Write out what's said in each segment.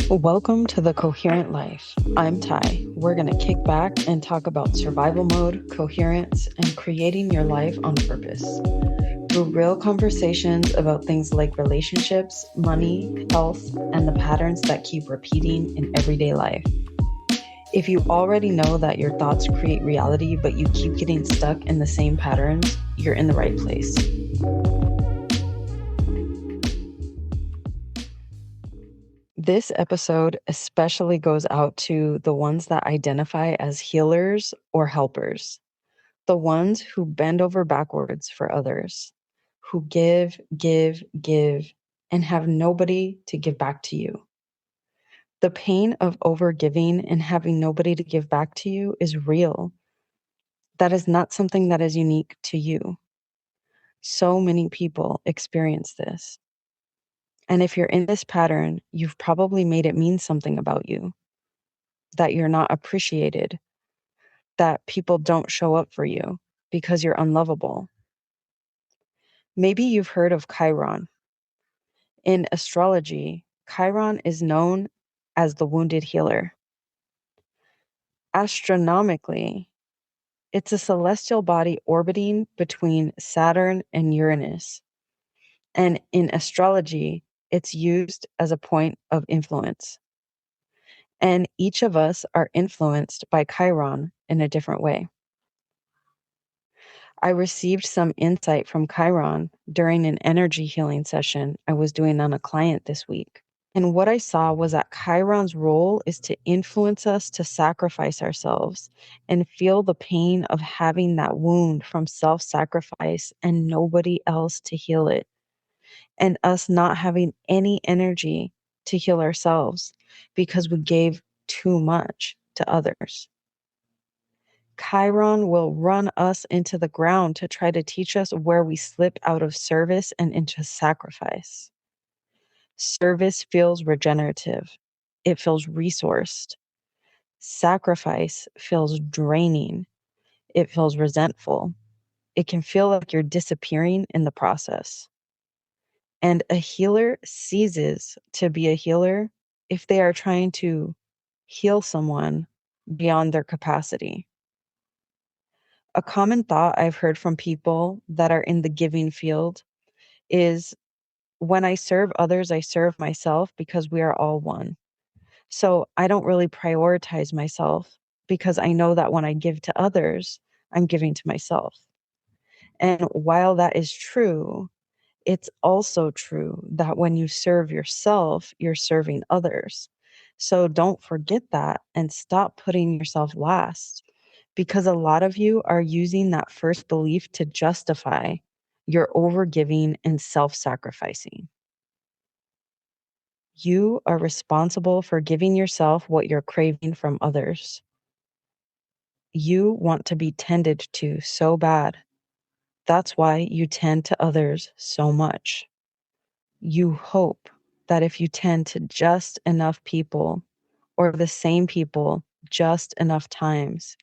Welcome to the Coherent Life. I'm Ty. We're going to kick back and talk about survival mode, coherence, and creating your life on purpose. Through real conversations about things like relationships, money, health, and the patterns that keep repeating in everyday life. If you already know that your thoughts create reality, but you keep getting stuck in the same patterns, you're in the right place. This episode especially goes out to the ones that identify as healers or helpers, the ones who bend over backwards for others, who give, and have nobody to give back to you. The pain of overgiving and having nobody to give back to you is real. That is not something that is unique to you. So many people experience this. And if you're in this pattern, you've probably made it mean something about you, that you're not appreciated, that people don't show up for you because you're unlovable. Maybe you've heard of Chiron. In astrology, Chiron is known as the wounded healer. Astronomically, it's a celestial body orbiting between Saturn and Uranus. And in astrology, it's used as a point of influence. And each of us are influenced by Chiron in a different way. I received some insight from Chiron during an energy healing session I was doing on a client this week. And what I saw was that Chiron's role is to influence us to sacrifice ourselves and feel the pain of having that wound from self-sacrifice and nobody else to heal it, and us not having any energy to heal ourselves because we gave too much to others. Chiron will run us into the ground to try to teach us where we slip out of service and into sacrifice. Service feels regenerative. It feels resourced. Sacrifice feels draining. It feels resentful. It can feel like you're disappearing in the process. And a healer ceases to be a healer if they are trying to heal someone beyond their capacity. A common thought I've heard from people that are in the giving field is, when I serve others, I serve myself because we are all one. So I don't really prioritize myself because I know that when I give to others, I'm giving to myself. And while that is true, it's also true that when you serve yourself, you're serving others. So don't forget that and stop putting yourself last, because a lot of you are using that first belief to justify your overgiving and self-sacrificing. You are responsible for giving yourself what you're craving from others. You want to be tended to so bad. That's why you tend to others so much. You hope that if you tend to just enough people, or the same people just enough times,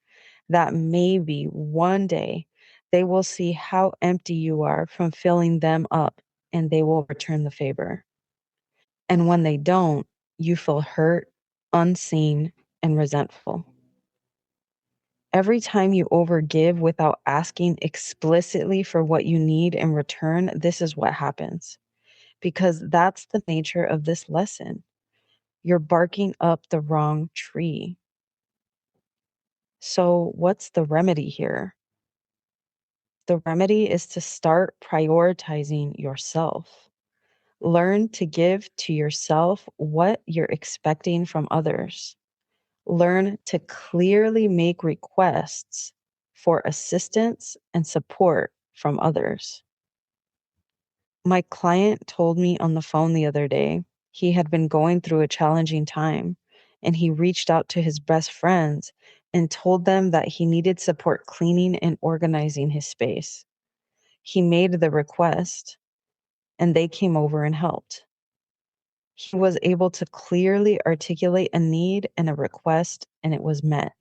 that maybe one day they will see how empty you are from filling them up and they will return the favor. And when they don't, you feel hurt, unseen, and resentful. Every time you overgive without asking explicitly for what you need in return, this is what happens. Because that's the nature of this lesson. You're barking up the wrong tree. So, what's the remedy here? The remedy is to start prioritizing yourself. Learn to give to yourself what you're expecting from others. Learn to clearly make requests for assistance and support from others. My client told me on the phone the other day he had been going through a challenging time, and he reached out to his best friends and told them that he needed support cleaning and organizing his space. He made the request, and they came over and helped. He was able to clearly articulate a need and a request, and it was met.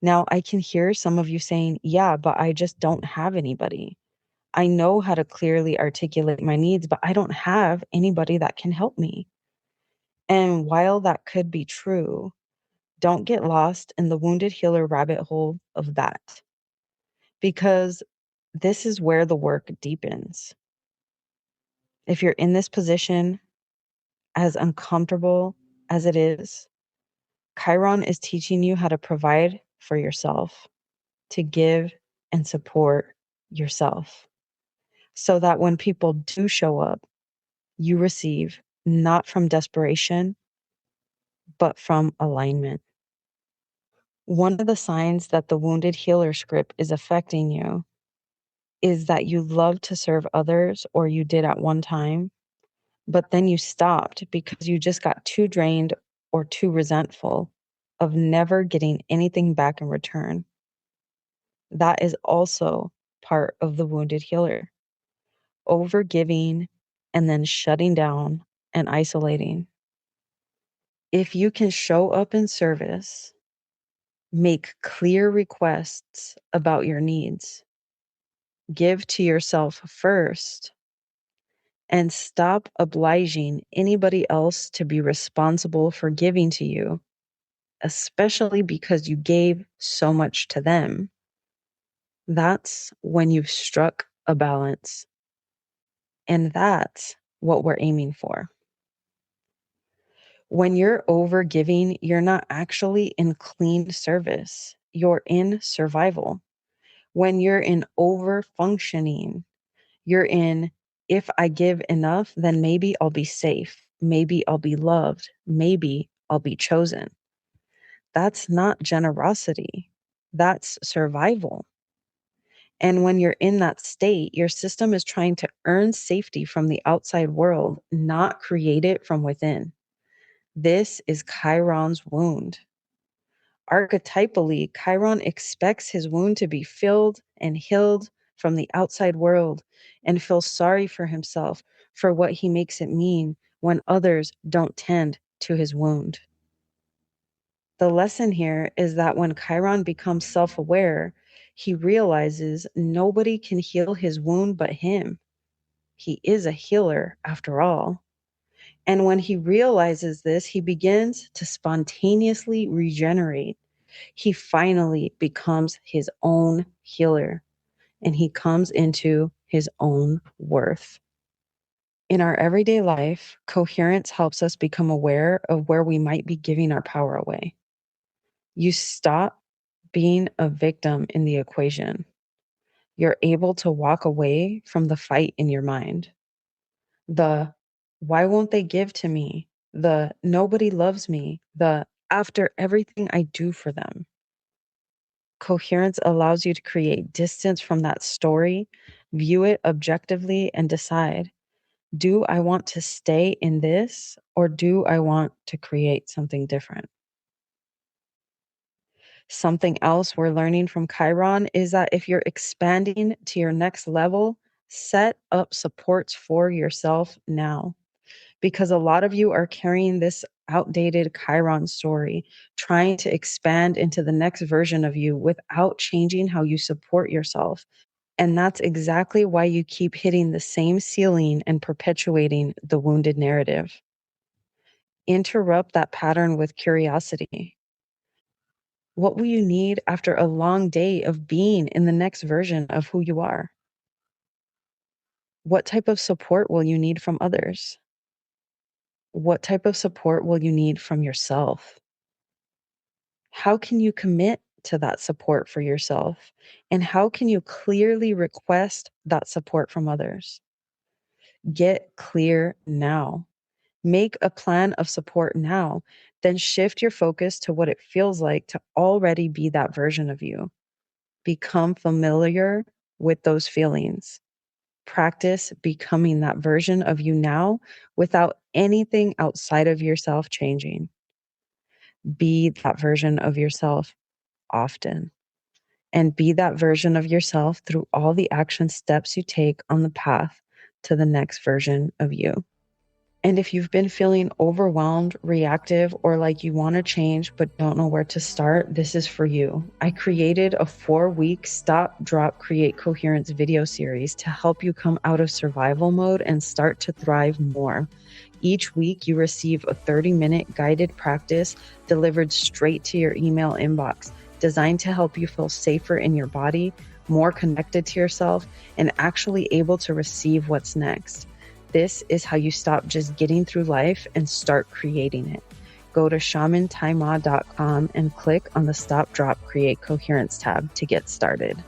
Now, I can hear some of you saying, yeah, but I just don't have anybody. I know how to clearly articulate my needs, but I don't have anybody that can help me. And while that could be true, don't get lost in the wounded healer rabbit hole of that, because this is where the work deepens. If you're in this position, as uncomfortable as it is, Chiron is teaching you how to provide for yourself, to give and support yourself, so that when people do show up, you receive not from desperation, but from alignment. One of the signs that the wounded healer script is affecting you is that you love to serve others, or you did at one time, but then you stopped because you just got too drained or too resentful of never getting anything back in return. That is also part of the wounded healer. Overgiving and then shutting down and isolating. If you can show up in service, make clear requests about your needs, give to yourself first, and stop obliging anybody else to be responsible for giving to you, especially because you gave so much to them, that's when you've struck a balance. And that's what we're aiming for. When you're over giving, you're not actually in clean service. You're in survival. When you're in over functioning, you're in, if I give enough, then maybe I'll be safe. Maybe I'll be loved. Maybe I'll be chosen. That's not generosity. That's survival. And when you're in that state, your system is trying to earn safety from the outside world, not create it from within. This is Chiron's wound. Archetypally, Chiron expects his wound to be filled and healed from the outside world, and feels sorry for himself for what he makes it mean when others don't tend to his wound. The lesson here is that when Chiron becomes self-aware, he realizes nobody can heal his wound but him. He is a healer after all. And when he realizes this, he begins to spontaneously regenerate. He finally becomes his own healer, and he comes into his own worth. In our everyday life, coherence helps us become aware of where we might be giving our power away. You stop being a victim in the equation. You're able to walk away from the fight in your mind. The why won't they give to me? The nobody loves me. The after everything I do for them. Coherence allows you to create distance from that story, view it objectively, and decide, do I want to stay in this, or do I want to create something different? Something else we're learning from Chiron is that if you're expanding to your next level, set up supports for yourself now. Because a lot of you are carrying this outdated Chiron story, trying to expand into the next version of you without changing how you support yourself. And that's exactly why you keep hitting the same ceiling and perpetuating the wounded narrative. Interrupt that pattern with curiosity. What will you need after a long day of being in the next version of who you are? What type of support will you need from others? What type of support will you need from yourself? How can you commit to that support for yourself? And how can you clearly request that support from others? Get clear now. Make a plan of support now. Then shift your focus to what it feels like to already be that version of you. Become familiar with those feelings. Practice becoming that version of you now without anything outside of yourself changing. Be that version of yourself often, and be that version of yourself through all the action steps you take on the path to the next version of you. And if you've been feeling overwhelmed, reactive, or like you want to change but don't know where to start, this is for you. I created a 4-week stop, drop, create coherence video series to help you come out of survival mode and start to thrive more. Each week, you receive a 30-minute guided practice delivered straight to your email inbox, designed to help you feel safer in your body, more connected to yourself, and actually able to receive what's next. This is how you stop just getting through life and start creating it. Go to shamantaima.com and click on the Stop, Drop, Create Coherence tab to get started.